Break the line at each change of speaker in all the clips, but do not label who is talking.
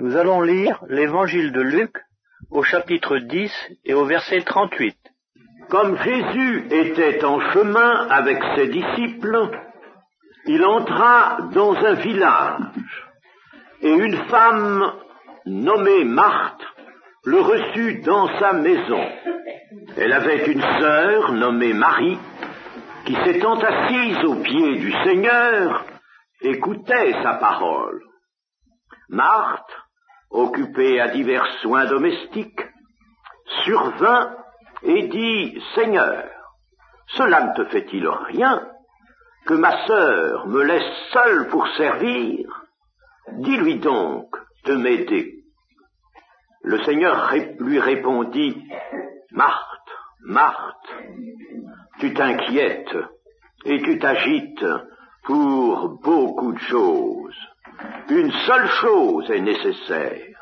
Nous allons lire l'évangile de Luc au chapitre 10 et au verset 38.
Comme Jésus était en chemin avec ses disciples, il entra dans un village, et une femme nommée Marthe le reçut dans sa maison. Elle avait une sœur nommée Marie, qui s'étant assise aux pieds du Seigneur, écoutait sa parole. Marthe, occupée à divers soins domestiques, survint et dit, « Seigneur, cela ne te fait-il rien que ma sœur me laisse seule pour servir? Dis-lui donc de m'aider. » Le Seigneur lui répondit, « Marthe, Marthe, tu t'inquiètes et tu t'agites pour beaucoup de choses. Une seule chose est nécessaire.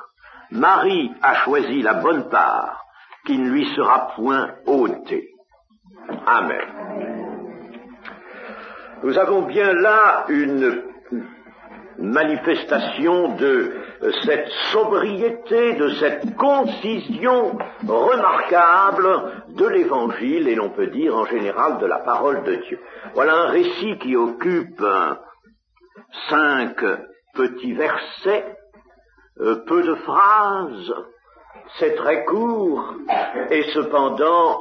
Marie a choisi la bonne part, qui ne lui sera point ôtée. » Amen. Nous avons bien là une manifestation de cette sobriété, de cette concision remarquable de l'Évangile, et l'on peut dire en général de la parole de Dieu. Voilà un récit qui occupe 5 petits versets, peu de phrases, c'est très court, et cependant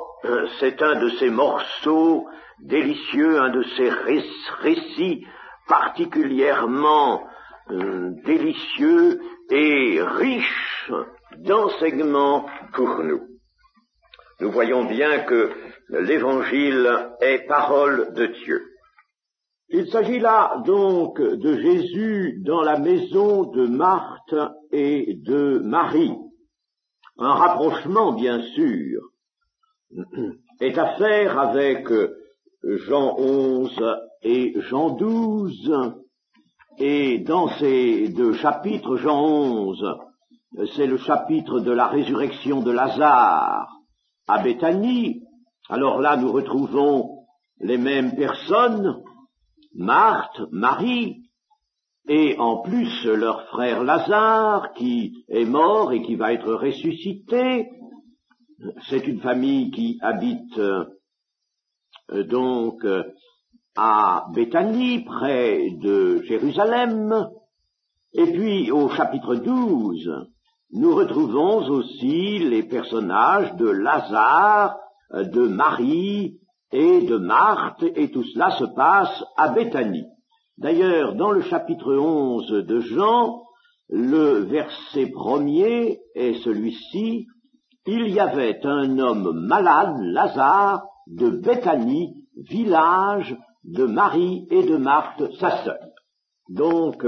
c'est un de ces morceaux délicieux, un de ces récits particulièrement délicieux et riche d'enseignements pour nous. Nous voyons bien que l'Évangile est parole de Dieu. Il s'agit là donc de Jésus dans la maison de Marthe et de Marie. Un rapprochement, bien sûr, est à faire avec Jean 11 et Jean 12, et dans ces 2 chapitres, Jean 11, c'est le chapitre de la résurrection de Lazare à Béthanie. Alors là, nous retrouvons les mêmes personnes, Marthe, Marie, et en plus leur frère Lazare, qui est mort et qui va être ressuscité. C'est une famille qui habite donc à Béthanie, près de Jérusalem. Et puis au chapitre 12, nous retrouvons aussi les personnages de Lazare, de Marie et de Marthe, et tout cela se passe à Béthanie. D'ailleurs, dans le chapitre 11 de Jean, le verset 1er est celui-ci: « Il y avait un homme malade, Lazare, de Béthanie, village de Marie et de Marthe, sa sœur. » Donc,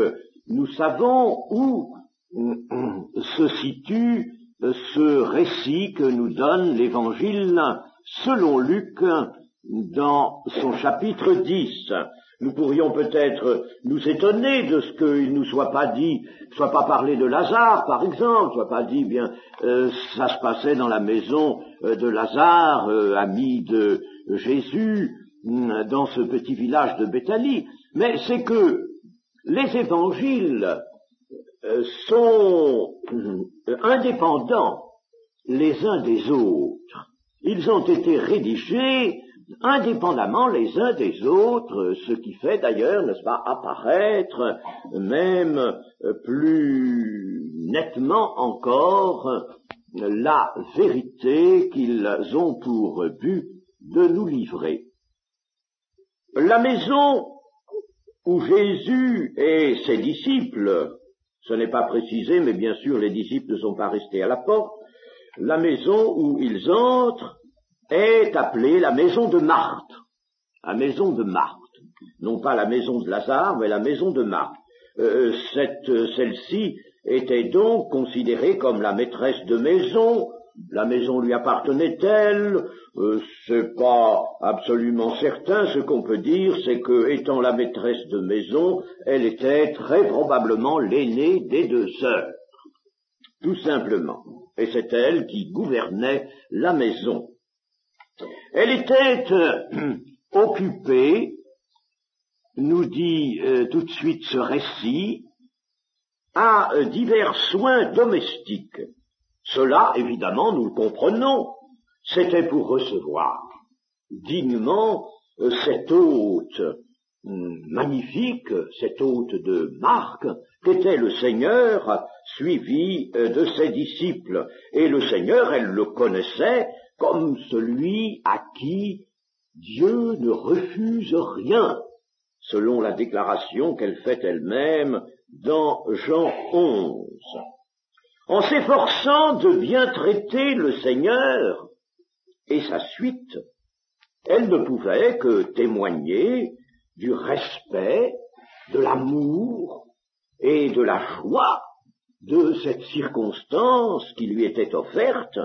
nous savons où se situe ce récit que nous donne l'Évangile selon Luc dans son chapitre 10. Nous pourrions peut-être nous étonner de ce qu'il nous soit pas parlé de Lazare, par exemple, soit pas dit, ça se passait dans la maison de Lazare, ami de Jésus, dans ce petit village de Béthanie. Mais c'est que les évangiles sont indépendants les uns des autres. Ils ont été rédigés indépendamment les uns des autres, ce qui fait d'ailleurs, n'est-ce pas, apparaître même plus nettement encore la vérité qu'ils ont pour but de nous livrer. La maison où Jésus et ses disciples, ce n'est pas précisé, mais bien sûr les disciples ne sont pas restés à la porte, la maison où ils entrent est appelée la maison de Marthe. La maison de Marthe. Non pas la maison de Lazare, mais la maison de Marthe. Celle-ci était donc considérée comme la maîtresse de maison. La maison lui appartenait-elle? C'est pas absolument certain. Ce qu'on peut dire, c'est que, étant la maîtresse de maison, elle était très probablement l'aînée des 2 sœurs. Tout simplement. Et c'est elle qui gouvernait la maison. Elle était occupée, nous dit tout de suite ce récit, à divers soins domestiques. Cela, évidemment, nous le comprenons, c'était pour recevoir dignement cet hôte magnifique, cet hôte de marque, qu'était le Seigneur, suivi de ses disciples. Et le Seigneur, elle le connaissait comme celui à qui Dieu ne refuse rien, selon la déclaration qu'elle fait elle-même dans Jean 11. En s'efforçant de bien traiter le Seigneur et sa suite, elle ne pouvait que témoigner du respect, de l'amour et de la joie de cette circonstance qui lui était offerte.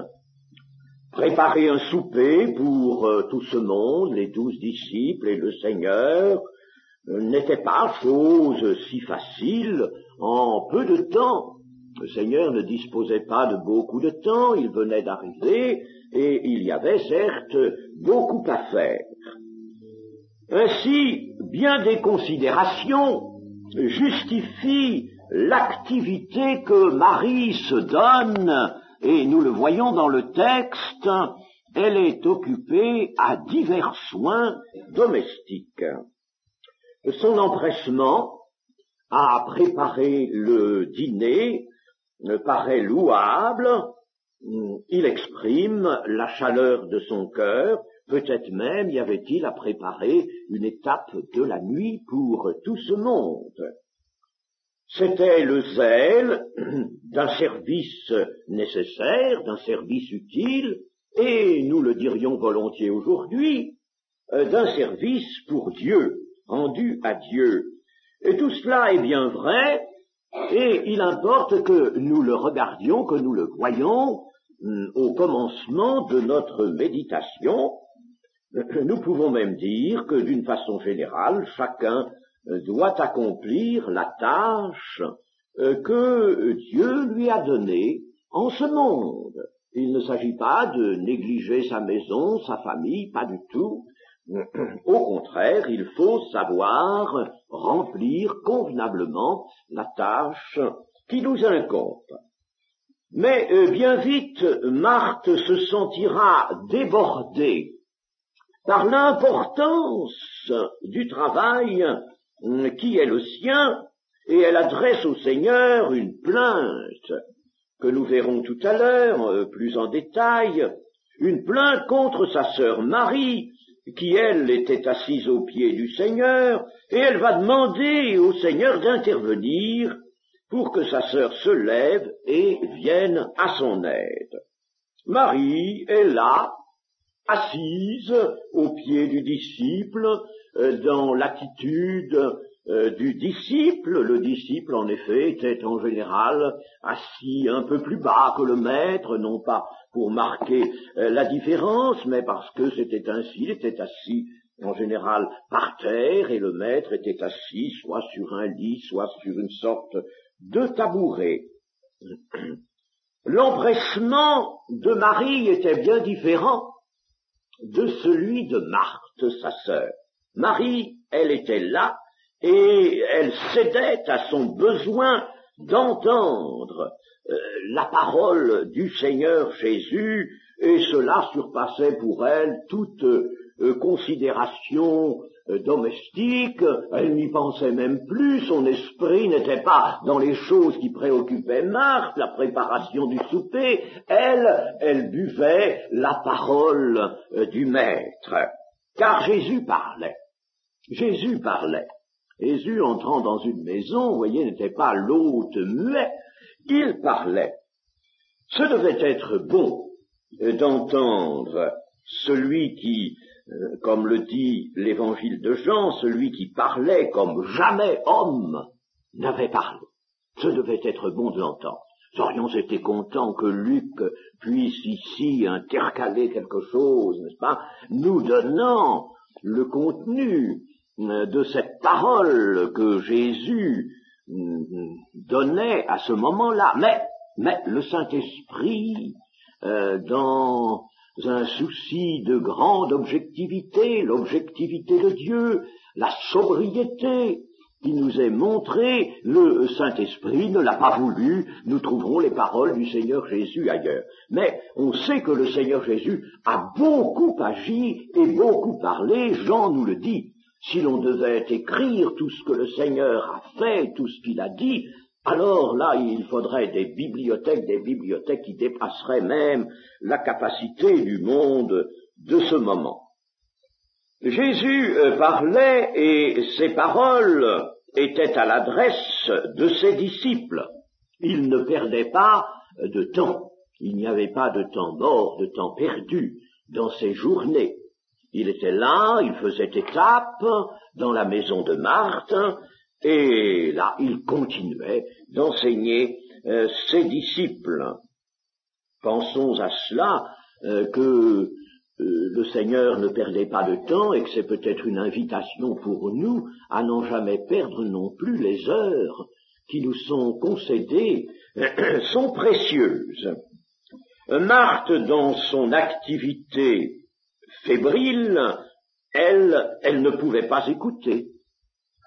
Préparer un souper pour tout ce monde, les 12 disciples et le Seigneur, n'était pas chose si facile en peu de temps. Le Seigneur ne disposait pas de beaucoup de temps, il venait d'arriver et il y avait certes beaucoup à faire. Ainsi, bien des considérations justifient l'activité que Marie se donne, et nous le voyons dans le texte, elle est occupée à divers soins domestiques. Son empressement à préparer le dîner paraît louable, il exprime la chaleur de son cœur, peut-être même y avait-il à préparer une étape de la nuit pour tout ce monde. C'était le zèle d'un service nécessaire, d'un service utile, et nous le dirions volontiers aujourd'hui, d'un service pour Dieu, rendu à Dieu. Et tout cela est bien vrai, et il importe que nous le regardions, que nous le voyions au commencement de notre méditation. Nous pouvons même dire que d'une façon générale, chacun doit accomplir la tâche que Dieu lui a donnée en ce monde. Il ne s'agit pas de négliger sa maison, sa famille, pas du tout. Au contraire, il faut savoir remplir convenablement la tâche qui nous incombe. Mais bien vite, Marthe se sentira débordée par l'importance du travail qui est le sien, et elle adresse au Seigneur une plainte que nous verrons tout à l'heure plus en détail, une plainte contre sa sœur Marie, qui, elle, était assise aux pieds du Seigneur, et elle va demander au Seigneur d'intervenir pour que sa sœur se lève et vienne à son aide. Marie est là, assise aux pieds du disciple, dans l'attitude du disciple. Le disciple, en effet, était en général assis un peu plus bas que le maître, non pas pour marquer la différence, mais parce que c'était ainsi, il était assis en général par terre, et le maître était assis soit sur un lit, soit sur une sorte de tabouret. L'empressement de Marie était bien différent de celui de Marthe, sa sœur. Marie, elle était là, et elle cédait à son besoin d'entendre la parole du Seigneur Jésus, et cela surpassait pour elle toute considération domestique. Elle n'y pensait même plus, son esprit n'était pas dans les choses qui préoccupaient Marthe, la préparation du souper. Elle buvait la parole du Maître, car Jésus parlait. Jésus parlait. Jésus, entrant dans une maison, vous voyez, n'était pas l'hôte muet, il parlait. Ce devait être bon d'entendre celui qui, comme le dit l'évangile de Jean, celui qui parlait comme jamais homme n'avait parlé. Ce devait être bon de l'entendre. Nous aurions été contents que Luc puisse ici intercaler quelque chose, n'est-ce pas, nous donnant le contenu de cette parole que Jésus donnait à ce moment-là. Mais le Saint-Esprit, dans un souci de grande objectivité, l'objectivité de Dieu, la sobriété qui nous est montré, le Saint-Esprit ne l'a pas voulu, nous trouverons les paroles du Seigneur Jésus ailleurs. Mais on sait que le Seigneur Jésus a beaucoup agi et beaucoup parlé, Jean nous le dit. Si l'on devait écrire tout ce que le Seigneur a fait, tout ce qu'il a dit, alors là, il faudrait des bibliothèques qui dépasseraient même la capacité du monde de ce moment. Jésus parlait et ses paroles étaient à l'adresse de ses disciples. Il ne perdait pas de temps. Il n'y avait pas de temps mort, de temps perdu dans ses journées. Il était là, il faisait étape dans la maison de Marthe, et là, il continuait d'enseigner ses disciples. Pensons à cela, que le Seigneur ne perdait pas de temps et que c'est peut-être une invitation pour nous à n'en jamais perdre non plus les heures qui nous sont concédées, sont précieuses. Marthe, dans son activité fébrile, elle ne pouvait pas écouter.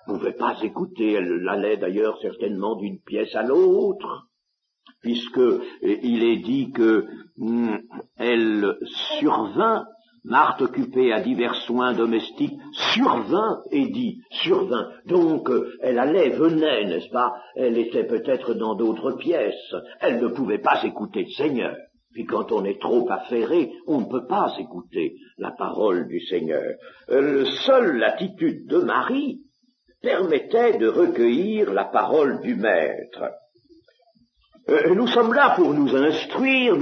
Elle allait d'ailleurs certainement d'une pièce à l'autre, puisque il est dit que elle survint, Marthe occupée à divers soins domestiques, survint. Donc elle venait, n'est-ce pas? Elle était peut-être dans d'autres pièces. Elle ne pouvait pas écouter le Seigneur. Puis quand on est trop affairé, on ne peut pas écouter la parole du Seigneur. Seule l'attitude de Marie permettait de recueillir la parole du Maître. Nous sommes là pour nous instruire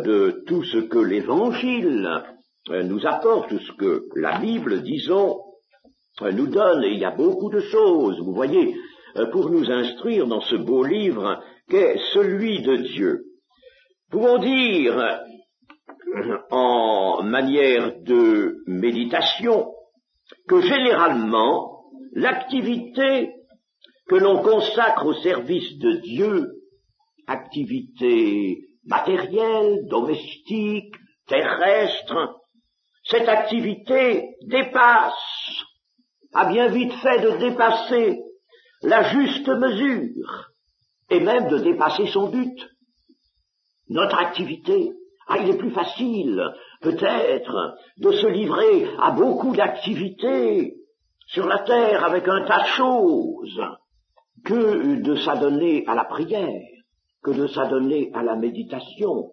de tout ce que l'Évangile nous apporte, tout ce que la Bible, disons, nous donne, et il y a beaucoup de choses, vous voyez, pour nous instruire dans ce beau livre qu'est celui de Dieu. Pouvons dire, en manière de méditation, que généralement, l'activité que l'on consacre au service de Dieu, activité matérielle, domestique, terrestre, cette activité a bien vite fait de dépasser la juste mesure, et même de dépasser son but. Notre activité, il est plus facile, peut-être, de se livrer à beaucoup d'activités sur la terre avec un tas de choses, que de s'adonner à la prière, que de s'adonner à la méditation.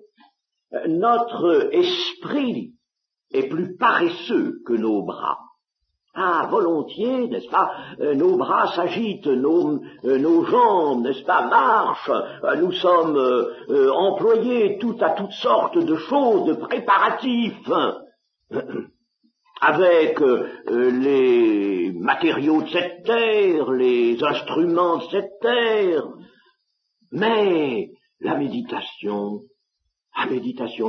Notre esprit est plus paresseux que nos bras. Volontiers, n'est-ce pas, nos bras s'agitent, nos jambes, n'est-ce pas, marchent, nous sommes employés à toutes sortes de choses, de préparatifs, avec les matériaux de cette terre, les instruments de cette terre, mais la méditation,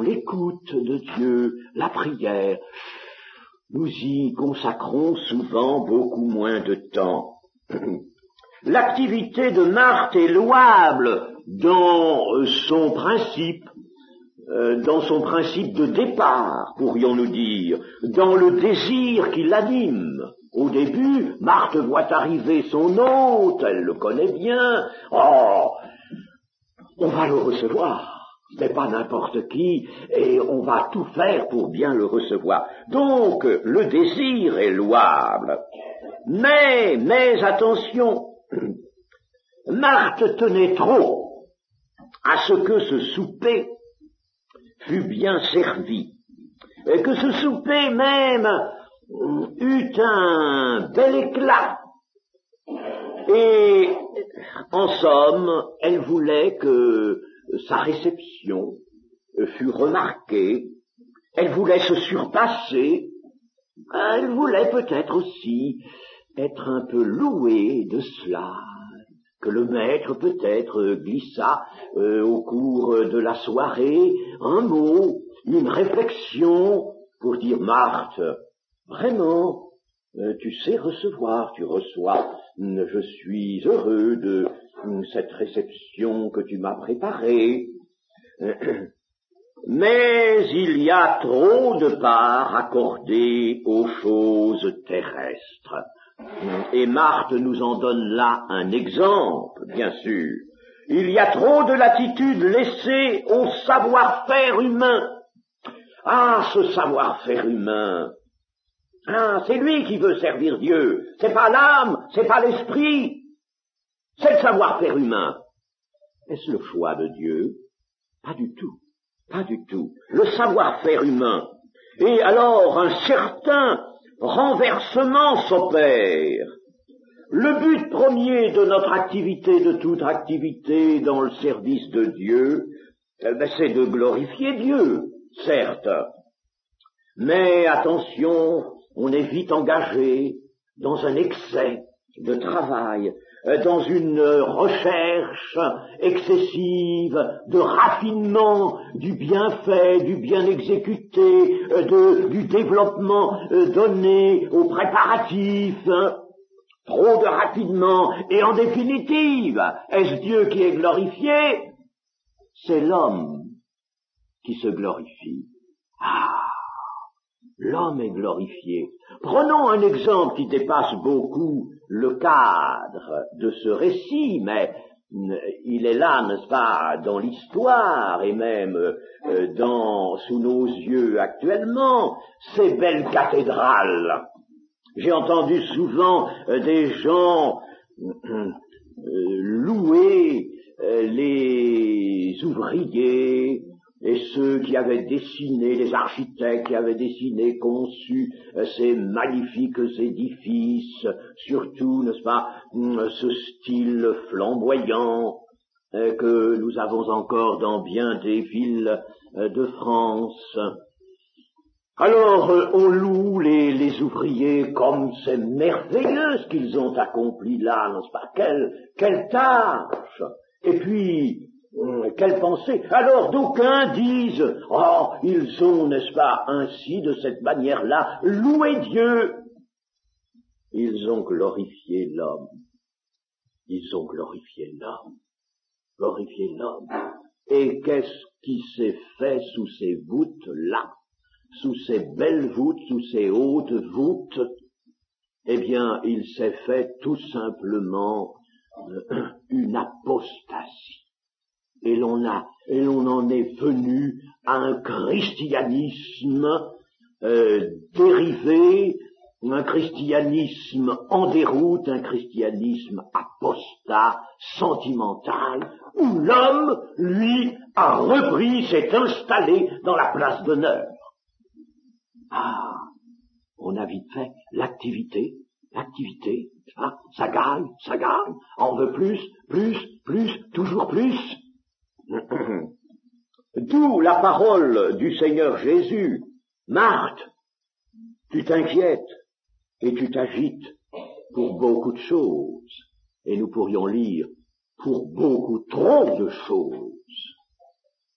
l'écoute de Dieu, la prière, nous y consacrons souvent beaucoup moins de temps. L'activité de Marthe est louable dans son principe de départ, pourrions-nous dire, dans le désir qui l'anime. Au début, Marthe voit arriver son hôte, elle le connaît bien. On va le recevoir. Mais pas n'importe qui, et on va tout faire pour bien le recevoir. Donc, le désir est louable. Mais attention, Marthe tenait trop à ce que ce souper fût bien servi, et que ce souper même eut un bel éclat. Et, en somme, elle voulait que sa réception fut remarquée, elle voulait se surpasser, elle voulait peut-être aussi être un peu louée de cela, que le maître peut-être glissa au cours de la soirée un mot, une réflexion pour dire Marthe, vraiment, tu sais recevoir, tu reçois, je suis heureux de cette réception que tu m'as préparée, mais il y a trop de part accordée aux choses terrestres. Et Marthe nous en donne là un exemple, bien sûr. Il y a trop de latitude laissée au savoir-faire humain. Ah, ce savoir-faire humain. Ah, c'est lui qui veut servir Dieu. C'est pas l'âme, c'est pas l'esprit. C'est le savoir-faire humain. Est-ce le choix de Dieu? Pas du tout. Pas du tout. Le savoir-faire humain. Et alors, un certain renversement s'opère. Le but premier de notre activité, de toute activité dans le service de Dieu, c'est de glorifier Dieu, certes. Mais attention, on est vite engagé dans un excès de travail, dans une recherche excessive de raffinement du bien fait, du bien exécuté, du développement donné aux préparatifs. Trop de raffinement, et en définitive, est-ce Dieu qui est glorifié? C'est l'homme qui se glorifie. Ah, l'homme est glorifié. Prenons un exemple qui dépasse beaucoup le cadre de ce récit, mais il est là, n'est-ce pas, dans l'histoire, et même sous nos yeux actuellement, ces belles cathédrales. J'ai entendu souvent des gens louer les ouvriers et ceux qui avaient dessiné, les architectes qui avaient dessiné, conçu ces magnifiques édifices, surtout, n'est-ce pas, ce style flamboyant que nous avons encore dans bien des villes de France. Alors, on loue les ouvriers comme c'est merveilleux ce qu'ils ont accompli là, n'est-ce pas? Quelle tâche! Et puis, quelle pensée! Alors, d'aucuns disent, oh, ils ont, n'est-ce pas, ainsi, de cette manière-là, loué Dieu. Ils ont glorifié l'homme. Ils ont glorifié l'homme. Glorifié l'homme. Et qu'est-ce qui s'est fait sous ces voûtes-là? Sous ces belles voûtes, sous ces hautes voûtes, eh bien, il s'est fait tout simplement une apostasie. Et l'on en est venu à un christianisme dérivé, un christianisme en déroute, un christianisme apostat, sentimental, où l'homme, lui, a repris, s'est installé dans la place d'honneur. Ah, on a vite fait l'activité, hein, ça gagne, on veut plus, toujours plus. D'où la parole du Seigneur Jésus, Marthe, tu t'inquiètes et tu t'agites pour beaucoup de choses, et nous pourrions lire pour beaucoup trop de choses.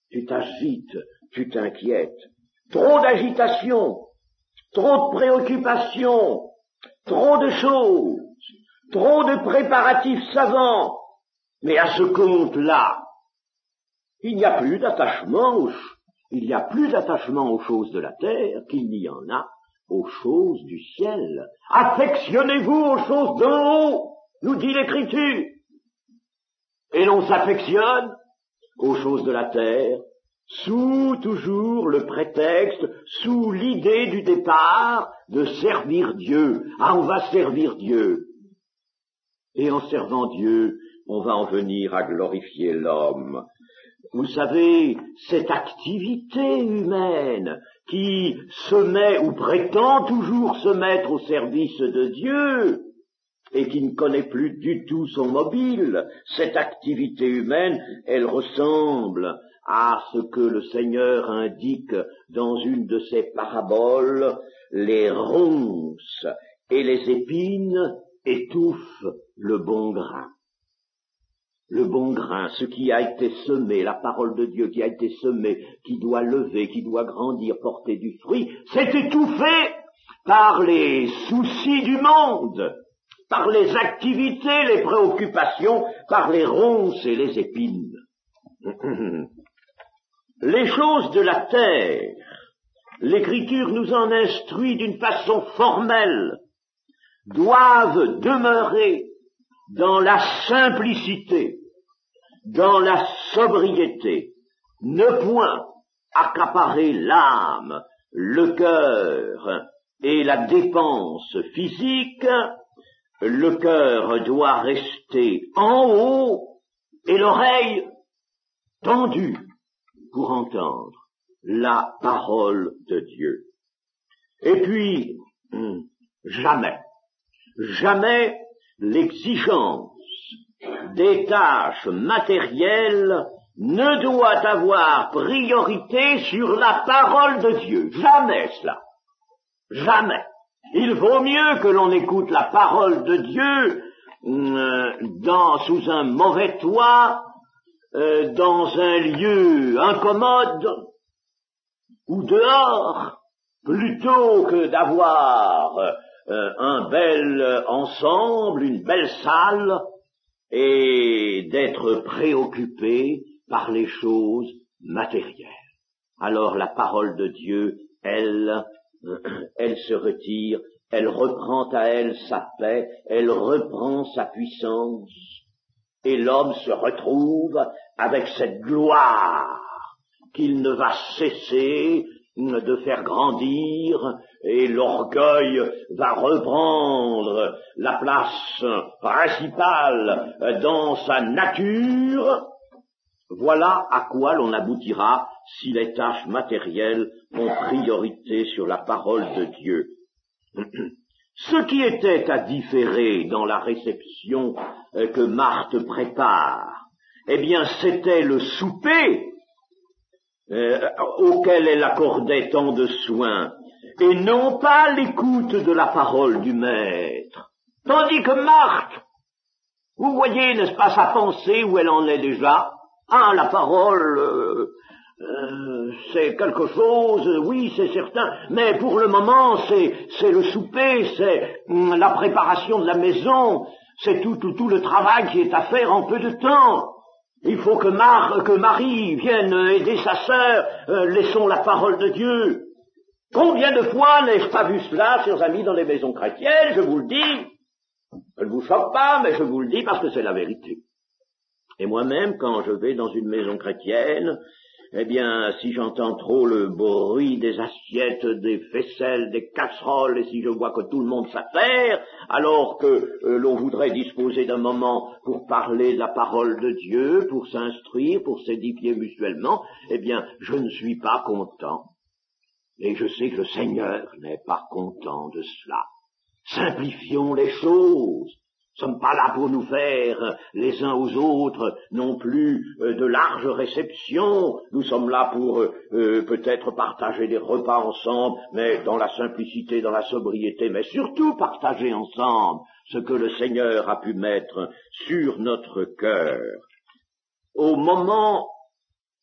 Tu t'agites, tu t'inquiètes. Trop d'agitation, trop de préoccupations, trop de choses, trop de préparatifs savants. Mais à ce compte-là, il n'y a plus d'attachement aux choses de la terre qu'il n'y en a aux choses du ciel. Affectionnez-vous aux choses d'en haut, nous dit l'Écriture. Et l'on s'affectionne aux choses de la terre, sous toujours le prétexte, sous l'idée du départ de servir Dieu. Ah, on va servir Dieu. Et en servant Dieu, on va en venir à glorifier l'homme. Vous savez, cette activité humaine qui se met ou prétend toujours se mettre au service de Dieu et qui ne connaît plus du tout son mobile, cette activité humaine, elle ressemble à ce que le Seigneur indique dans une de ses paraboles, les ronces et les épines étouffent le bon grain. Le bon grain, ce qui a été semé, la parole de Dieu qui a été semée, qui doit lever, qui doit grandir, porter du fruit, c'est étouffé par les soucis du monde, par les activités, les préoccupations, par les ronces et les épines. Les choses de la terre, l'Écriture nous en instruit d'une façon formelle. doivent demeurer dans la simplicité, dans la sobriété, ne point accaparer l'âme, le cœur et la dépense physique. Le cœur doit rester en haut et l'oreille tendue pour entendre la parole de Dieu. Et puis, jamais l'exigence des tâches matérielles ne doit avoir priorité sur la parole de Dieu. Jamais cela. Jamais. Il vaut mieux que l'on écoute la parole de Dieu sous un mauvais toit, dans un lieu incommode ou dehors, plutôt que d'avoir un bel ensemble, une belle salle, et d'être préoccupé par les choses matérielles. Alors la parole de Dieu, elle se retire, elle reprend à elle sa paix, elle reprend sa puissance, et l'homme se retrouve avec cette gloire qu'il ne va cesser de faire grandir, et l'orgueil va reprendre la place principale dans sa nature. Voilà à quoi l'on aboutira si les tâches matérielles ont priorité sur la parole de Dieu. Ce qui était à différer dans la réception que Marthe prépare, eh bien c'était le souper auquel elle accordait tant de soin, et non pas l'écoute de la parole du Maître. Tandis que Marthe, vous voyez, n'est-ce pas, sa pensée où elle en est déjà? Ah, la parole, c'est quelque chose, oui, c'est certain, mais pour le moment, c'est le souper, c'est la préparation de la maison, c'est tout le travail qui est à faire en peu de temps. Il faut que Marie vienne aider sa sœur, laissons la parole de Dieu. Combien de fois n'ai-je pas vu cela, chers amis, dans les maisons chrétiennes, je vous le dis. Ça ne vous choque pas, mais je vous le dis parce que c'est la vérité. Et moi-même, quand je vais dans une maison chrétienne, eh bien, si j'entends trop le bruit des assiettes, des faisselles, des casseroles, et si je vois que tout le monde s'affaire, alors que l'on voudrait disposer d'un moment pour parler de la parole de Dieu, pour s'instruire, pour s'édifier mutuellement, eh bien, je ne suis pas content. Et je sais que le Seigneur n'est pas content de cela. Simplifions les choses. Nous ne sommes pas là pour nous faire les uns aux autres non plus de larges réceptions. Nous sommes là pour peut-être partager des repas ensemble, mais dans la simplicité, dans la sobriété, mais surtout partager ensemble ce que le Seigneur a pu mettre sur notre cœur. Au moment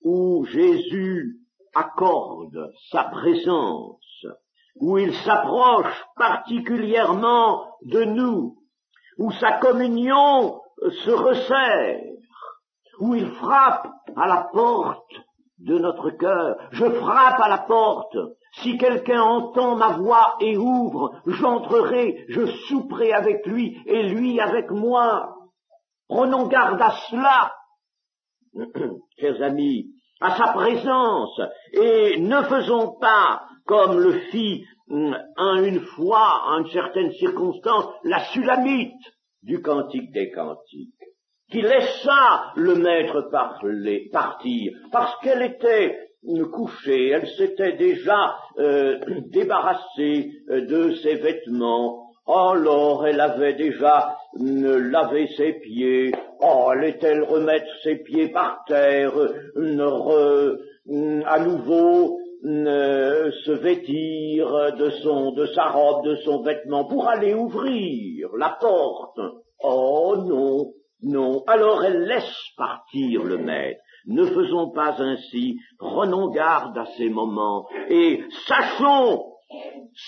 où Jésus accorde sa présence, où il s'approche particulièrement de nous, où sa communion se resserre, où il frappe à la porte de notre cœur. Je frappe à la porte. Si quelqu'un entend ma voix et ouvre, j'entrerai, je souperai avec lui et lui avec moi. Prenons garde à cela, chers amis, à sa présence, et ne faisons pas comme le fit une fois, à une certaine circonstance, la Sulamite du Cantique des Cantiques, qui laissa le Maître partir, parce qu'elle était couchée, elle s'était déjà débarrassée de ses vêtements. Alors elle avait déjà lavé ses pieds. Allait-elle remettre ses pieds par terre, à nouveau se vêtir de sa robe, de son vêtement, pour aller ouvrir la porte? Oh non, non. Alors elle laisse partir le Maître. Ne faisons pas ainsi, prenons garde à ces moments, et sachons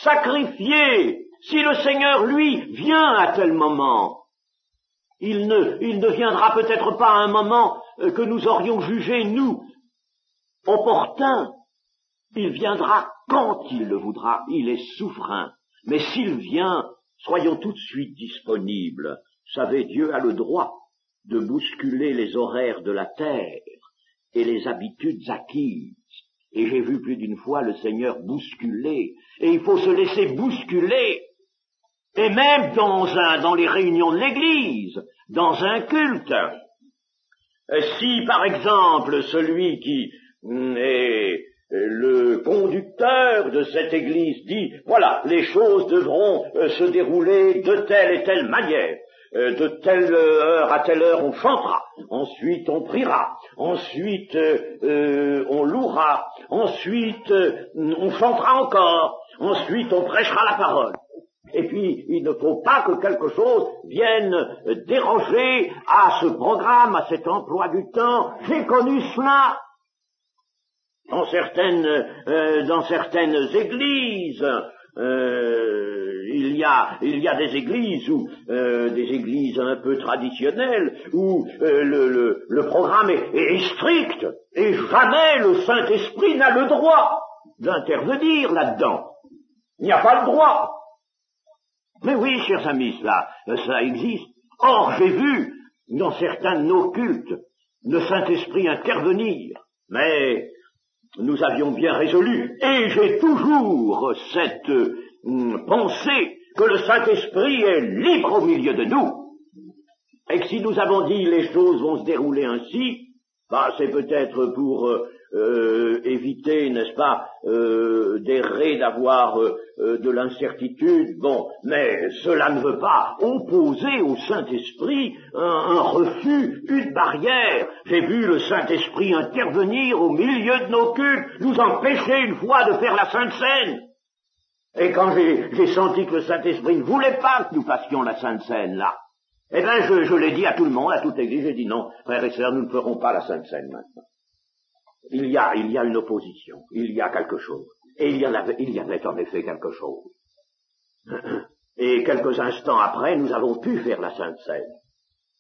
sacrifier. Si le Seigneur, lui, vient à tel moment, il ne viendra peut-être pas à un moment que nous aurions jugé, nous, opportun. Il viendra quand il le voudra, il est souverain. Mais s'il vient, soyons tout de suite disponibles. Vous savez, Dieu a le droit de bousculer les horaires de la terre et les habitudes acquises. Et j'ai vu plus d'une fois le Seigneur bousculer, et il faut se laisser bousculer, et même dans les réunions de l'Église, dans un culte. Si, par exemple, celui qui est le conducteur de cette Église dit, voilà, les choses devront se dérouler de telle et telle manière, de telle heure à telle heure on chantera, ensuite on priera, ensuite on louera, ensuite on chantera encore, ensuite on prêchera la parole. Et puis, il ne faut pas que quelque chose vienne déroger à ce programme, à cet emploi du temps. J'ai connu cela dans certaines églises. Il y a des églises des églises un peu traditionnelles où le programme est strict et jamais le Saint-Esprit n'a le droit d'intervenir là-dedans. Il n'y a pas le droit. Mais oui, chers amis, ça existe. Or, j'ai vu dans certains de nos cultes le Saint-Esprit intervenir, mais nous avions bien résolu, et j'ai toujours cette pensée que le Saint-Esprit est libre au milieu de nous, et que si nous avons dit les choses vont se dérouler ainsi, c'est peut-être pour éviter, n'est-ce pas, d'errer, d'avoir de l'incertitude, mais cela ne veut pas opposer au Saint-Esprit un refus, une barrière. J'ai vu le Saint-Esprit intervenir au milieu de nos cultes, nous empêcher une fois de faire la Sainte Seine. Et quand j'ai senti que le Saint-Esprit ne voulait pas que nous fassions la Sainte Seine, là, eh bien je l'ai dit à tout le monde, à toute l'Église, j'ai dit non, frères et sœurs, nous ne ferons pas la Sainte Seine maintenant. Il y a une opposition, il y a quelque chose. Et il y avait en effet quelque chose. Et quelques instants après, nous avons pu faire la Sainte Seine.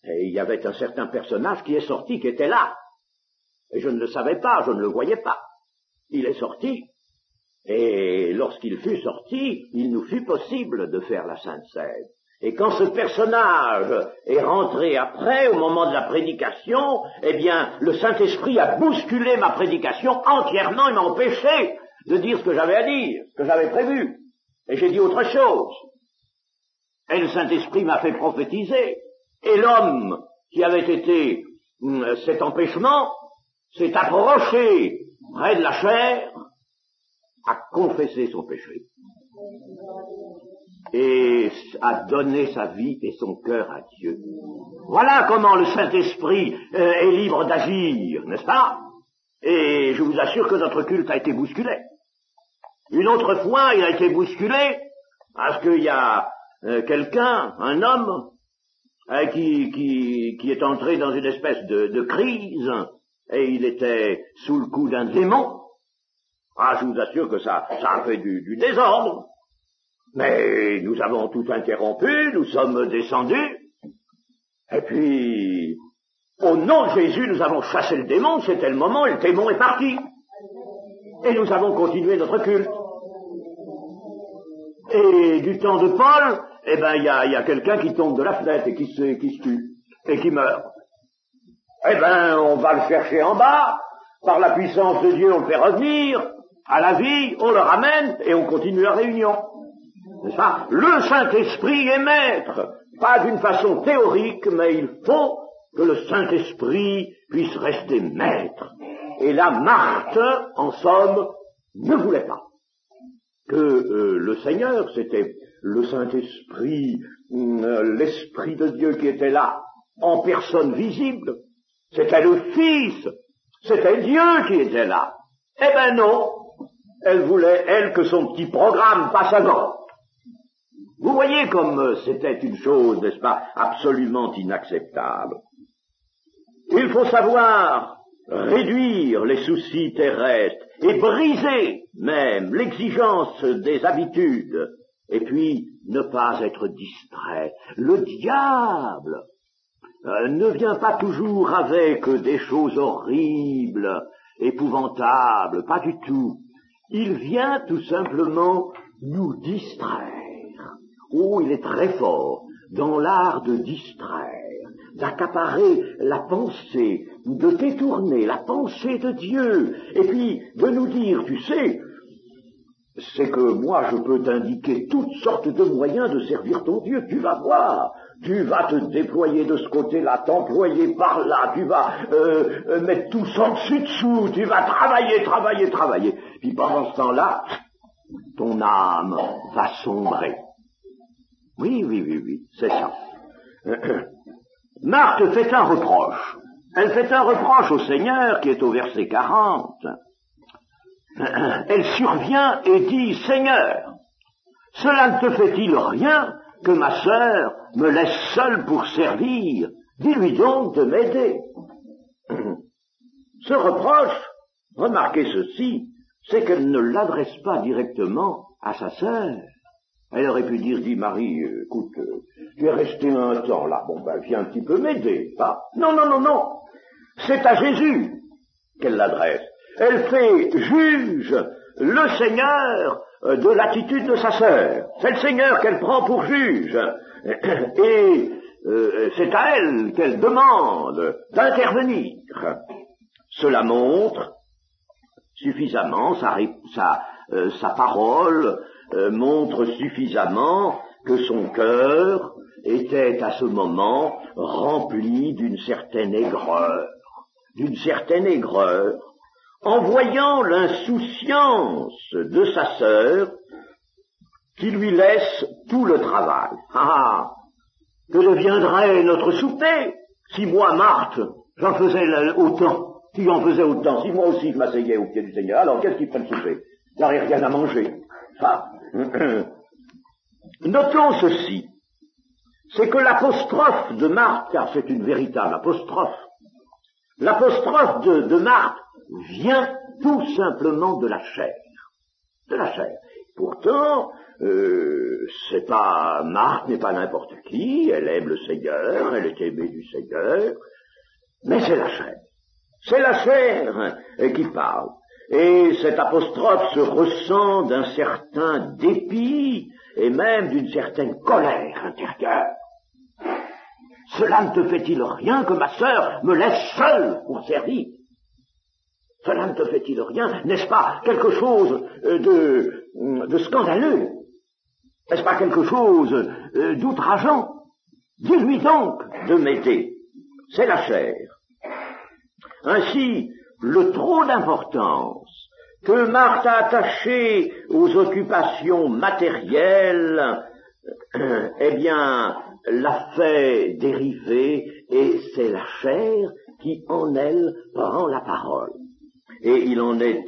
Et il y avait un certain personnage qui est sorti, qui était là. Et je ne le savais pas, je ne le voyais pas. Il est sorti. Et lorsqu'il fut sorti, il nous fut possible de faire la Sainte Seine. Et quand ce personnage est rentré après, au moment de la prédication, eh bien, le Saint-Esprit a bousculé ma prédication entièrement et m'a empêché de dire ce que j'avais à dire, ce que j'avais prévu. Et j'ai dit autre chose. Et le Saint-Esprit m'a fait prophétiser. Et l'homme qui avait été cet empêchement s'est approché près de la chair, a confessé son péché et a donné sa vie et son cœur à Dieu. Voilà comment le Saint-Esprit est libre d'agir, n'est-ce pas? Et je vous assure que notre culte a été bousculé. Une autre fois, il a été bousculé parce qu'il y a quelqu'un, un homme, qui est entré dans une espèce de crise, et il était sous le coup d'un démon. Je vous assure que ça a fait du désordre. Mais nous avons tout interrompu, nous sommes descendus, et puis, au nom de Jésus, nous avons chassé le démon, c'était le moment, et le démon est parti. Et nous avons continué notre culte. Et du temps de Paul, eh ben, il y a quelqu'un qui tombe de la fenêtre et qui se tue, et qui meurt. Eh ben, on va le chercher en bas, par la puissance de Dieu, on le fait revenir à la vie, on le ramène, et on continue la réunion. N'est-ce pas? Le Saint-Esprit est maître, pas d'une façon théorique, mais il faut que le Saint-Esprit puisse rester maître. Et là, Marthe, en somme, ne voulait pas que le Seigneur, c'était le Saint-Esprit, l'Esprit de Dieu qui était là, en personne visible, c'était le Fils, c'était Dieu qui était là. Eh ben non, elle voulait, elle, que son petit programme passe avant. Vous voyez comme c'était une chose, n'est-ce pas, absolument inacceptable. Il faut savoir réduire les soucis terrestres et briser même l'exigence des habitudes, et puis ne pas être distrait. Le diable ne vient pas toujours avec des choses horribles, épouvantables, pas du tout. Il vient tout simplement nous distraire. Oh, il est très fort dans l'art de distraire, d'accaparer la pensée, de détourner la pensée de Dieu, et puis de nous dire, tu sais, c'est que moi je peux t'indiquer toutes sortes de moyens de servir ton Dieu, tu vas voir, tu vas te déployer de ce côté-là, t'employer par là, tu vas mettre tout sans dessus-dessous, tu vas travailler, puis pendant ce temps-là, ton âme va sombrer. Oui, c'est ça. Marthe fait un reproche. Elle fait un reproche au Seigneur qui est au verset 40. Elle survient et dit, Seigneur, cela ne te fait-il rien que ma sœur me laisse seule pour servir? Dis-lui donc de m'aider. Ce reproche, remarquez ceci, c'est qu'elle ne l'adresse pas directement à sa sœur. Elle aurait pu dire, dit Marie, écoute, tu es resté un temps là, bon ben viens un petit peu m'aider, pas? Non, c'est à Jésus qu'elle l'adresse. Elle fait juge le Seigneur de l'attitude de sa sœur. C'est le Seigneur qu'elle prend pour juge. Et c'est à elle qu'elle demande d'intervenir. Cela montre suffisamment, sa parole montre suffisamment que son cœur était à ce moment rempli d'une certaine aigreur, en voyant l'insouciance de sa sœur qui lui laisse tout le travail. Ah, que deviendrait notre souper si moi, Marthe, j'en faisais autant? Si j'en faisais autant, si moi aussi je m'asseyais au pied du Seigneur, alors qu'est-ce qu'il ferait le souper? Il n'aurait rien à manger. Ah. Notons ceci, c'est que l'apostrophe de Marthe, car c'est une véritable apostrophe, l'apostrophe de Marthe vient tout simplement de la chair. De la chair. Pourtant, Marthe n'est pas n'importe qui, elle aime le Seigneur, elle est aimée du Seigneur, mais c'est la chair. C'est la chair qui parle. Et cette apostrophe se ressent d'un certain dépit et même d'une certaine colère intérieure. Cela ne te fait-il rien que ma sœur me laisse seule pour servir? Cela ne te fait-il rien? N'est-ce pas quelque chose de scandaleux? N'est-ce pas quelque chose d'outrageant? Dis-lui donc de m'aider. C'est la chair. Ainsi, le trop d'importance que Marthe a attaché aux occupations matérielles, eh bien, l'a fait dériver, et c'est la chair qui, en elle, prend la parole. Et il en est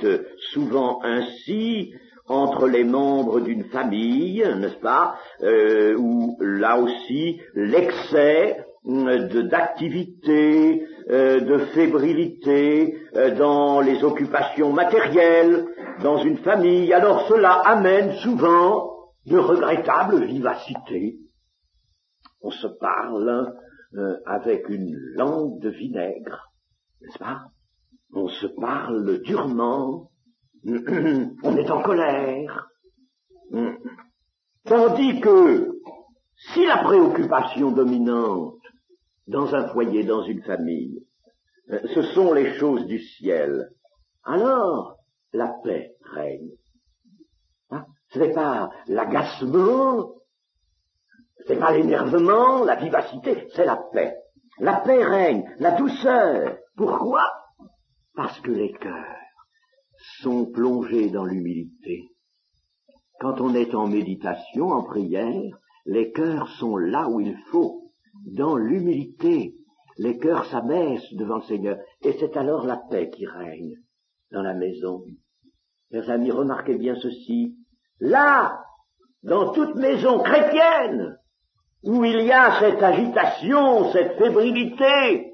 souvent ainsi entre les membres d'une famille, n'est-ce pas, où là aussi l'excès d'activité, de fébrilité dans les occupations matérielles, dans une famille, alors cela amène souvent de regrettables vivacités. On se parle avec une langue de vinaigre, n'est-ce pas? On se parle durement, on est en colère. Tandis que si la préoccupation dominante dans un foyer, dans une famille, ce sont les choses du ciel, alors la paix règne. Hein? Ce n'est pas l'agacement, ce n'est pas l'énervement, la vivacité, c'est la paix. La paix règne, la douceur. Pourquoi? Parce que les cœurs sont plongés dans l'humilité. Quand on est en méditation, en prière, les cœurs sont là où il faut, dans l'humilité. Les cœurs s'abaissent devant le Seigneur, et c'est alors la paix qui règne dans la maison. Mes amis, remarquez bien ceci. Là, dans toute maison chrétienne, où il y a cette agitation, cette fébrilité,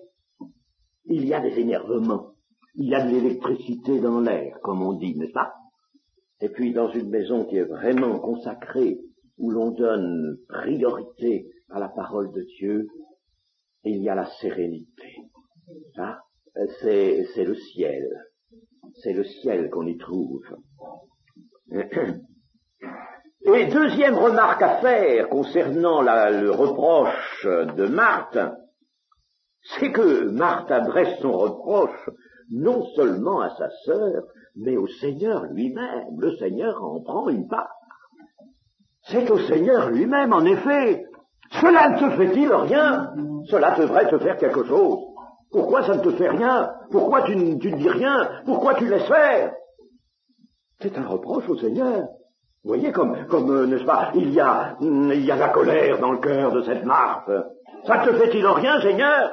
il y a des énervements, il y a de l'électricité dans l'air, comme on dit, n'est-ce pas? Et puis dans une maison qui est vraiment consacrée, où l'on donne priorité à la parole de Dieu, il y a la sérénité. Ah, c'est le ciel. C'est le ciel qu'on y trouve. Et deuxième remarque à faire concernant le reproche de Marthe, c'est que Marthe adresse son reproche non seulement à sa sœur, mais au Seigneur lui-même. Le Seigneur en prend une part. C'est au Seigneur lui-même, en effet. Cela ne te fait-il rien? Cela devrait te faire quelque chose. Pourquoi ça ne te fait rien? Pourquoi tu ne dis rien? Pourquoi tu laisses faire? C'est un reproche au Seigneur. Vous voyez comme n'est-ce pas, il y a la colère dans le cœur de cette Marthe. Ça ne te fait-il rien, Seigneur?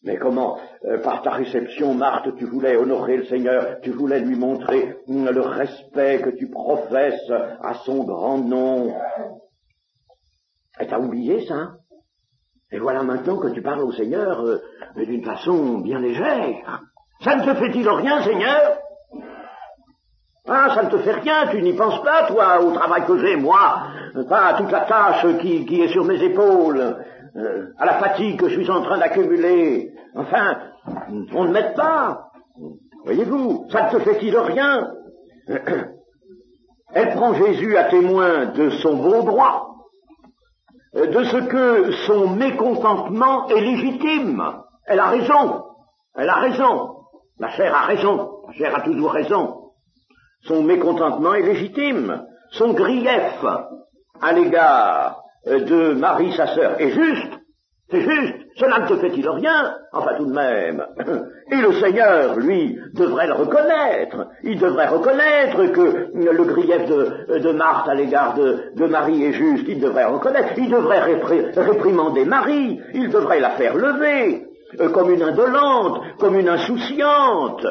Mais comment, par ta réception, Marthe, tu voulais honorer le Seigneur, tu voulais lui montrer le respect que tu professes à son grand nom. Et t'as oublié ça? Et voilà maintenant que tu parles au Seigneur d'une façon bien légère. Ça ne te fait-il rien, Seigneur? Ah, ça ne te fait rien, tu n'y penses pas, toi, au travail que j'ai, moi, pas à toute la tâche qui est sur mes épaules, à la fatigue que je suis en train d'accumuler. Enfin, on ne m'aide pas. Voyez-vous, ça ne te fait-il rien? Elle prend Jésus à témoin de son bon droit, de ce que son mécontentement est légitime. Elle a raison. Elle a raison. La chair a raison. La chair a toujours raison. Son mécontentement est légitime. Son grief à l'égard de Marie, sa sœur, est juste. C'est juste. Cela ne te fait-il rien? Enfin, tout de même. Et le Seigneur, lui, devrait le reconnaître. Il devrait reconnaître que le grief de Marthe à l'égard de Marie est juste. Il devrait reconnaître. Il devrait réprimander Marie. Il devrait la faire lever comme une indolente, comme une insouciante.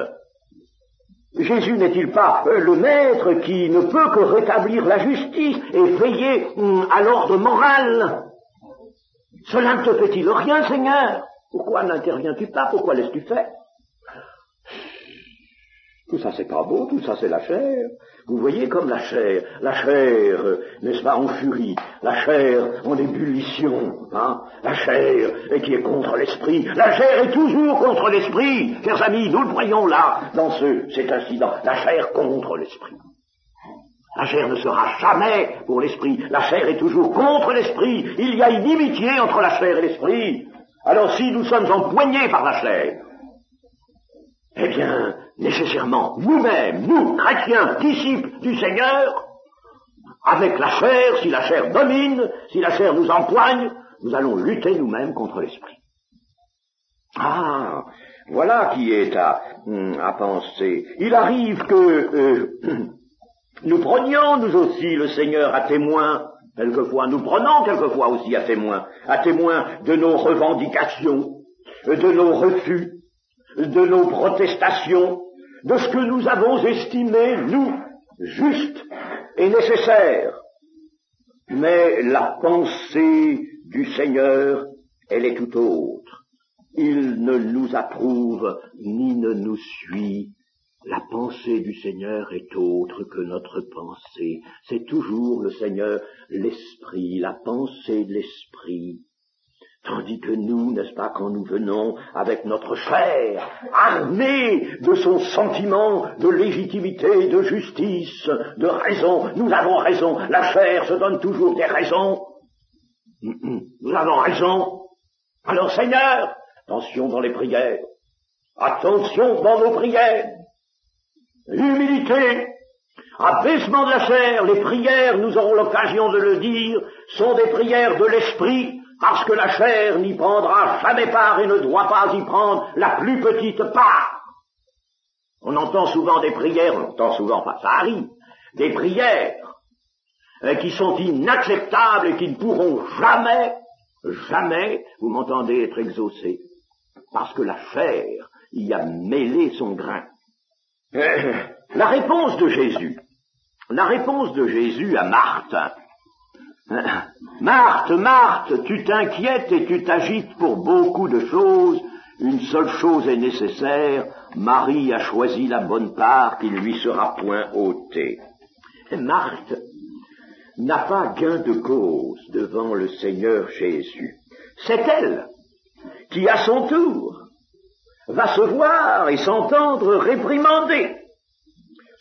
Jésus n'est-il pas le maître qui ne peut que rétablir la justice et veiller à l'ordre moral? Cela ne te fait-il rien, Seigneur? Pourquoi n'interviens-tu pas? Pourquoi laisses-tu faire? Tout ça c'est pas beau, tout ça c'est la chair. Vous voyez comme la chair, n'est-ce pas, en furie, la chair en ébullition, hein, la chair qui est contre l'esprit, la chair est toujours contre l'esprit, chers amis, nous le voyons là, dans cet incident, la chair contre l'esprit. La chair ne sera jamais pour l'esprit, la chair est toujours contre l'esprit, il y a une inimitié entre la chair et l'esprit. Alors si nous sommes empoignés par la chair, eh bien, nécessairement, nous-mêmes, nous, chrétiens, disciples du Seigneur, avec la chair, si la chair domine, si la chair nous empoigne, nous allons lutter nous-mêmes contre l'esprit. Ah, voilà qui est à penser. Il arrive que nous prenions, nous aussi, le Seigneur à témoin, quelquefois, nous prenons quelquefois aussi à témoin de nos revendications, de nos refus, de nos protestations, de ce que nous avons estimé, nous, juste et nécessaire. Mais la pensée du Seigneur, elle est tout autre. Il ne nous approuve ni ne nous suit. La pensée du Seigneur est autre que notre pensée. C'est toujours le Seigneur, l'Esprit, la pensée de l'Esprit. Tandis que nous, n'est-ce pas, quand nous venons avec notre chair, armée de son sentiment de légitimité, de justice, de raison, nous avons raison, la chair se donne toujours des raisons, nous avons raison. Alors Seigneur, attention dans les prières, attention dans nos prières, humilité, abaissement de la chair, les prières, nous aurons l'occasion de le dire, sont des prières de l'esprit, parce que la chair n'y prendra jamais part et ne doit pas y prendre la plus petite part. On entend souvent des prières, ça arrive, des prières qui sont inacceptables et qui ne pourront jamais, vous m'entendez, être exaucées, parce que la chair y a mêlé son grain. La réponse de Jésus à Marthe. Marthe, tu t'inquiètes et tu t'agites pour beaucoup de choses. Une seule chose est nécessaire. Marie a choisi la bonne part qui ne lui sera point ôtée. Marthe n'a pas gain de cause devant le Seigneur Jésus. C'est elle qui, à son tour, va se voir et s'entendre réprimander.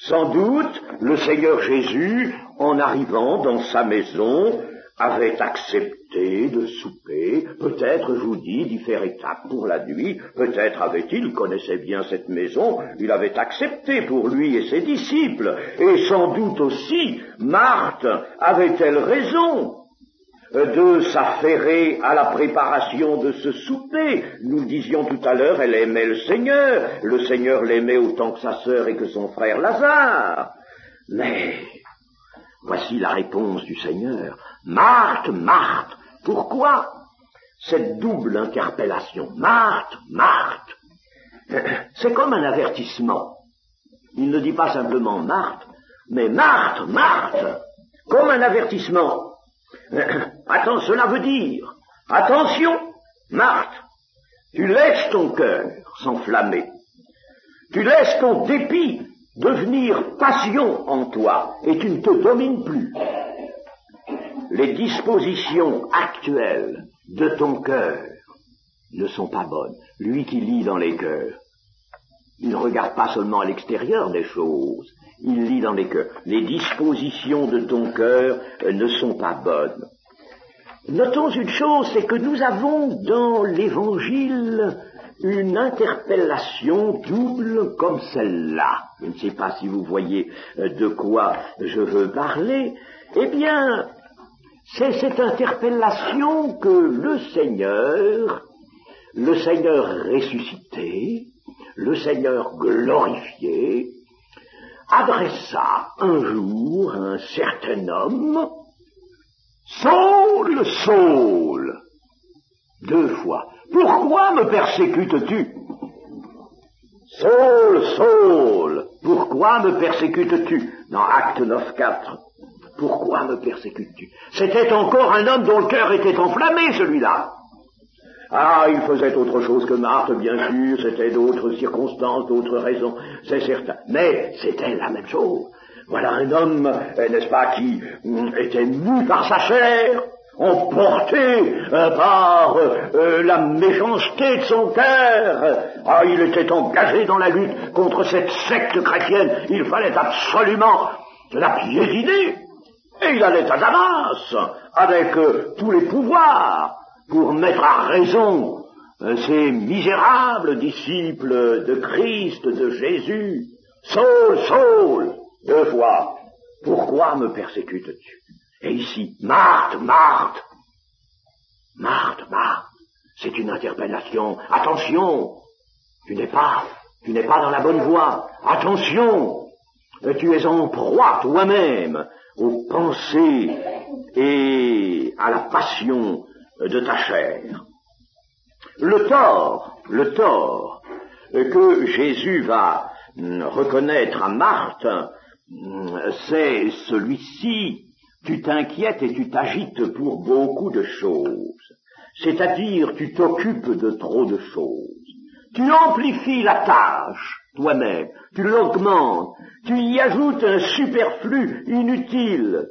Sans doute, le Seigneur Jésus, en arrivant dans sa maison, avait accepté de souper, peut-être, je vous dis, d'y faire étape pour la nuit, peut-être avait-il, connaissait bien cette maison, il avait accepté pour lui et ses disciples, et sans doute aussi, Marthe avait-elle raison de s'affairer à la préparation de ce souper. Nous disions tout à l'heure, elle aimait le Seigneur l'aimait autant que sa sœur et que son frère Lazare. Mais voici la réponse du Seigneur. Marthe, Marthe, pourquoi cette double interpellation? Marthe, Marthe. C'est comme un avertissement. Il ne dit pas simplement Marthe, mais Marthe, Marthe, comme un avertissement. Attends, cela veut dire, attention, Marthe, tu laisses ton cœur s'enflammer, tu laisses ton dépit devenir passion en toi, et tu ne te domines plus. Les dispositions actuelles de ton cœur ne sont pas bonnes. Lui qui lit dans les cœurs, il ne regarde pas seulement à l'extérieur des choses, il lit dans les cœurs. Les dispositions de ton cœur ne sont pas bonnes. Notons une chose, c'est que nous avons dans l'Évangile une interpellation double comme celle-là. Je ne sais pas si vous voyez de quoi je veux parler. Eh bien, c'est cette interpellation que le Seigneur ressuscité, le Seigneur glorifié, adressa un jour à un certain homme, Saul, Saul, 2 fois. Pourquoi me persécutes-tu? Saul, Saul, pourquoi me persécutes-tu? Dans Acte 9:4. Pourquoi me persécutes-tu? C'était encore un homme dont le cœur était enflammé, celui-là. Ah, il faisait autre chose que Marthe, bien sûr, c'était d'autres circonstances, d'autres raisons, c'est certain. Mais c'était la même chose. Voilà un homme, n'est-ce pas, qui était mu par sa chair, emporté par la méchanceté de son cœur. Ah, il était engagé dans la lutte contre cette secte chrétienne. Il fallait absolument la piétiner. Et il allait à Damas avec tous les pouvoirs pour mettre à raison ces misérables disciples de Christ, de Jésus. Saul, Saul, 2 fois. Pourquoi me persécutes-tu? Et ici, Marthe, Marthe. Marthe, Marthe. C'est une interpellation. Attention, tu n'es pas dans la bonne voie. Attention, tu es en proie toi-même aux pensées et à la passion de ta chair. Le tort que Jésus va reconnaître à Marthe, c'est celui-ci. Tu t'inquiètes et tu t'agites pour beaucoup de choses. C'est-à-dire, tu t'occupes de trop de choses. Tu amplifies la tâche, toi-même. Tu l'augmentes. Tu y ajoutes un superflu inutile.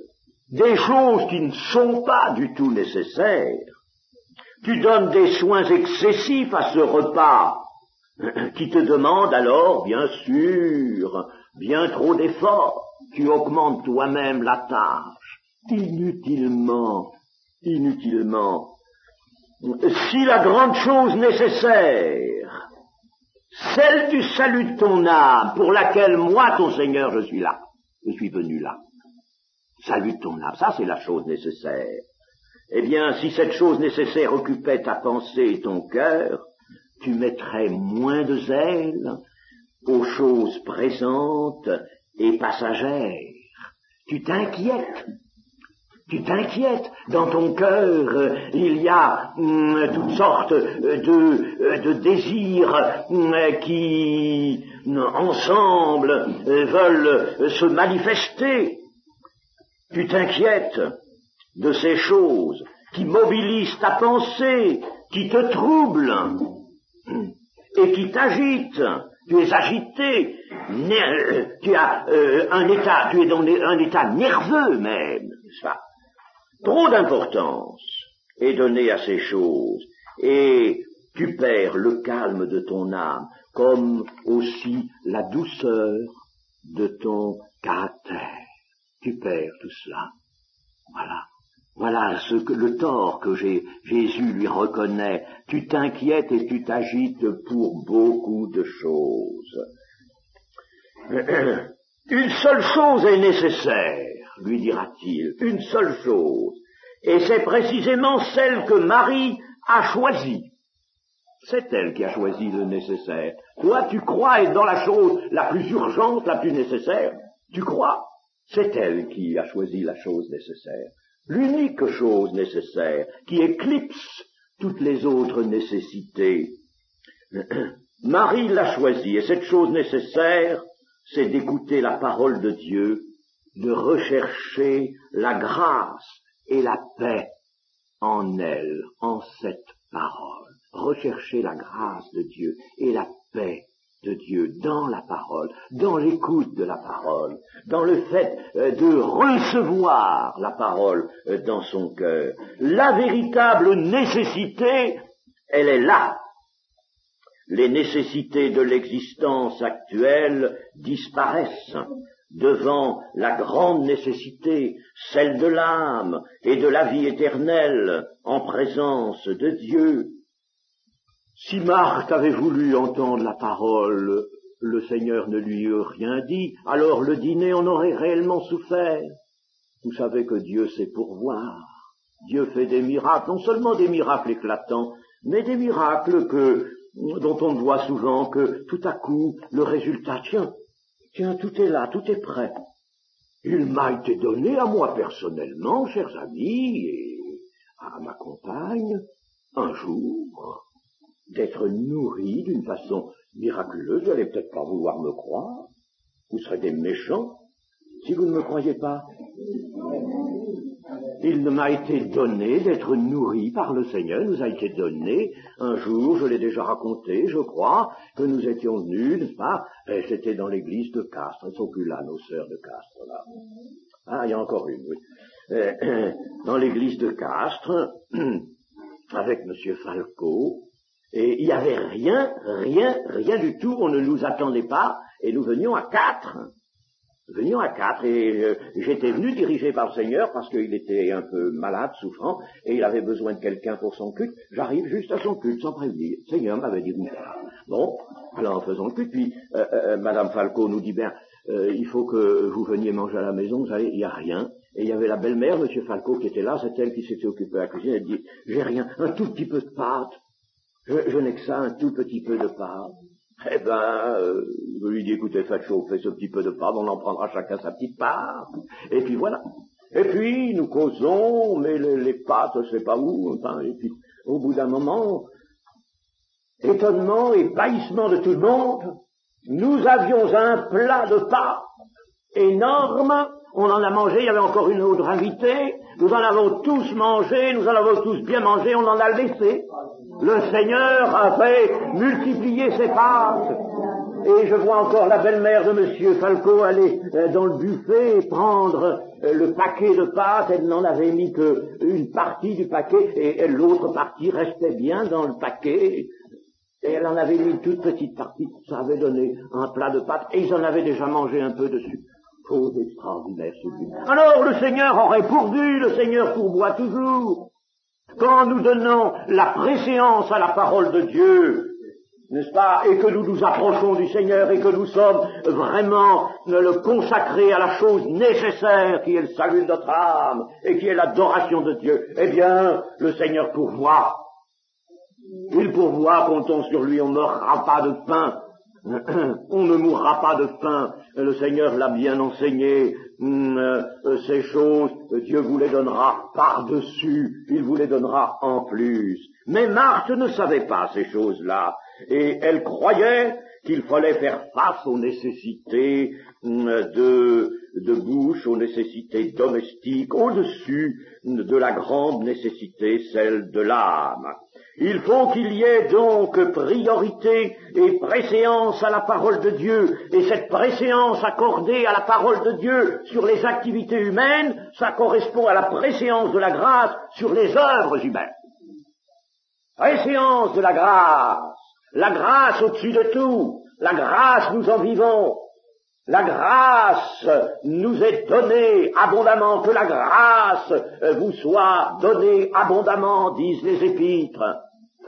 Des choses qui ne sont pas du tout nécessaires. Tu donnes des soins excessifs à ce repas, qui te demande alors, bien sûr, bien trop d'efforts. Tu augmentes toi-même la tâche, inutilement. Si la grande chose nécessaire, celle du salut de ton âme, pour laquelle moi, ton Seigneur, je suis là, je suis venu là, salut de ton âme, ça c'est la chose nécessaire. Eh bien, si cette chose nécessaire occupait ta pensée et ton cœur, tu mettrais moins de zèle aux choses présentes et passagères. Tu t'inquiètes. Dans ton cœur, il y a toutes sortes de désirs qui, ensemble, veulent se manifester. Tu t'inquiètes de ces choses qui mobilisent ta pensée, qui te troublent et qui t'agitent. Tu es agité, tu as tu es dans un état nerveux même, n'est-ce pas? Trop d'importance est donnée à ces choses et tu perds le calme de ton âme, comme aussi la douceur de ton caractère. Tu perds tout cela. Voilà. Voilà le tort que Jésus lui reconnaît. Tu t'inquiètes et tu t'agites pour beaucoup de choses. Une seule chose est nécessaire, lui dira-t-il, une seule chose. Et c'est précisément celle que Marie a choisie. C'est elle qui a choisi le nécessaire. Toi, tu crois être dans la chose la plus urgente, la plus nécessaire. Tu crois. C'est elle qui a choisi la chose nécessaire. L'unique chose nécessaire qui éclipse toutes les autres nécessités. Marie l'a choisie, et cette chose nécessaire, c'est d'écouter la parole de Dieu, de rechercher la grâce et la paix en elle, en cette parole. Rechercher la grâce de Dieu et la paix de Dieu dans la parole, dans l'écoute de la parole, dans le fait de recevoir la parole dans son cœur. La véritable nécessité, elle est là. Les nécessités de l'existence actuelle disparaissent devant la grande nécessité, celle de l'âme et de la vie éternelle en présence de Dieu. Si Marthe avait voulu entendre la parole, le Seigneur ne lui eût rien dit, alors le dîner en aurait réellement souffert. Vous savez que Dieu sait pourvoir. Dieu fait des miracles, non seulement des miracles éclatants, mais des miracles dont on voit souvent que tout à coup, le résultat, tiens, tout est là, tout est prêt. Il m'a été donné à moi personnellement, chers amis, et à ma compagne, un jour, d'être nourri d'une façon miraculeuse. Vous n'allez peut-être pas vouloir me croire. Vous serez des méchants si vous ne me croyez pas. Il m'a été donné d'être nourri par le Seigneur, nous a été donné un jour, je l'ai déjà raconté, je crois, que nous étions venus, n'est-ce pas, et c'était dans l'église de Castres, elles ne sont plus là, nos sœurs de Castres, là. Ah, il y a encore une, oui. Dans l'église de Castres, avec M. Falco, et il n'y avait rien du tout, on ne nous attendait pas, et nous venions à 4. Et j'étais venu dirigé par le Seigneur parce qu'il était un peu malade, souffrant, et il avait besoin de quelqu'un pour son culte. J'arrive juste à son culte, sans prévenir. Le Seigneur m'avait dit, bon, alors en faisant le culte, puis Madame Falco nous dit, il faut que vous veniez manger à la maison, vous savez, il n'y a rien. Et il y avait la belle-mère, M. Falco, qui était là, c'est elle qui s'était occupée de la cuisine, elle dit, j'ai rien, un tout petit peu de pâte. Je n'ai que ça, un tout petit peu de pâte. Je lui dis, écoutez, faites chauffer ce petit peu de pâte, on en prendra chacun sa petite part. Et puis voilà. Et puis, nous causons, mais les pâtes, je sais pas où, enfin, et puis, au bout d'un moment, étonnement et bâillissement de tout le monde, nous avions un plat de pâtes énorme, on en a mangé, il y avait encore une autre invitée, nous en avons tous mangé, nous en avons tous bien mangé, on en a laissé. Le Seigneur a fait multiplier ses pâtes. Et je vois encore la belle-mère de M. Falco aller dans le buffet et prendre le paquet de pâtes. Elle n'en avait mis qu'une partie du paquet et l'autre partie restait bien dans le paquet. Et elle en avait mis une toute petite partie. Ça avait donné un plat de pâtes et ils en avaient déjà mangé un peu dessus. Chose extraordinaire, celui-là. Alors le Seigneur aurait pourvu, le Seigneur pourvoit toujours. Quand nous donnons la préséance à la parole de Dieu, n'est-ce pas, et que nous nous approchons du Seigneur et que nous sommes vraiment le consacrés à la chose nécessaire qui est le salut de notre âme et qui est l'adoration de Dieu, eh bien, le Seigneur pourvoit. Il pourvoit, comptons sur lui, on ne meurra pas de faim. On ne mourra pas de faim. Le Seigneur l'a bien enseigné. Ces choses, Dieu vous les donnera par-dessus. Il vous les donnera en plus. Mais Marthe ne savait pas ces choses-là. Et elle croyait qu'il fallait faire face aux nécessités de bouche, aux nécessités domestiques, au-dessus de la grande nécessité, celle de l'âme. Il faut qu'il y ait donc priorité et préséance à la parole de Dieu, et cette préséance accordée à la parole de Dieu sur les activités humaines, ça correspond à la préséance de la grâce sur les œuvres humaines. Préséance de la grâce au-dessus de tout, la grâce nous en vivons. La grâce nous est donnée abondamment, que la grâce vous soit donnée abondamment, disent les épîtres.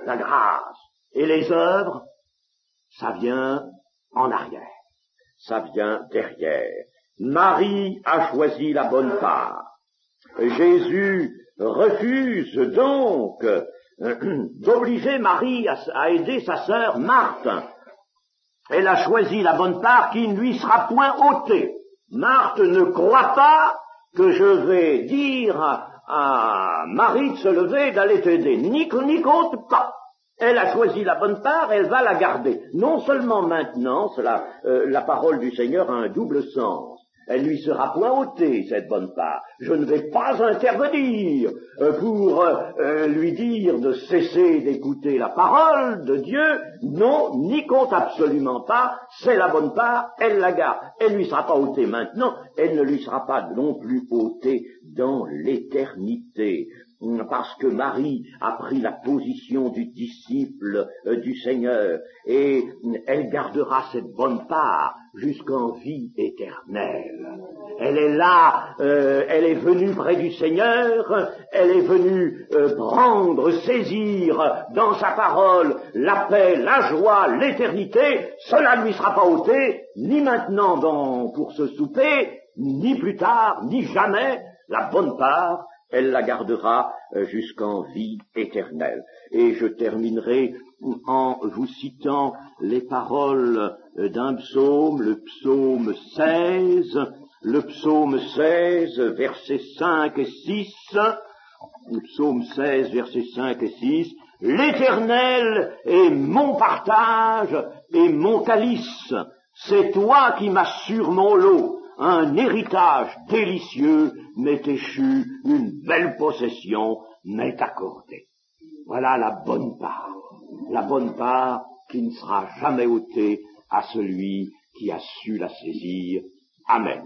La grâce. Et les œuvres, ça vient en arrière, ça vient derrière. Marie a choisi la bonne part. Jésus refuse donc d'obliger Marie à aider sa sœur Marthe. Elle a choisi la bonne part qui ne lui sera point ôtée. Marthe ne croit pas que je vais dire à Marie de se lever et d'aller t'aider. N'y compte pas. Elle a choisi la bonne part, elle va la garder. Non seulement maintenant, la parole du Seigneur a un double sens. Elle lui sera point ôtée, cette bonne part. Je ne vais pas intervenir pour lui dire de cesser d'écouter la parole de Dieu. Non, n'y compte absolument pas. C'est la bonne part, elle la garde. Elle ne lui sera pas ôtée maintenant, elle ne lui sera pas non plus ôtée dans l'éternité. Parce que Marie a pris la position du disciple du Seigneur et elle gardera cette bonne part jusqu'en vie éternelle. Elle est là, elle est venue près du Seigneur, elle est venue saisir dans sa parole la paix, la joie, l'éternité. Cela ne lui sera pas ôté, ni maintenant pour ce souper, ni plus tard, ni jamais. La bonne part, elle la gardera jusqu'en vie éternelle. Et je terminerai en vous citant les paroles d'un psaume, le psaume 16, versets 5 et 6, le psaume 16, versets 5 et 6, « L'Éternel est mon partage et mon calice, c'est toi qui m'assures mon lot. Un héritage délicieux m'est échu, une belle possession m'est accordée. » Voilà la bonne part qui ne sera jamais ôtée à celui qui a su la saisir. Amen.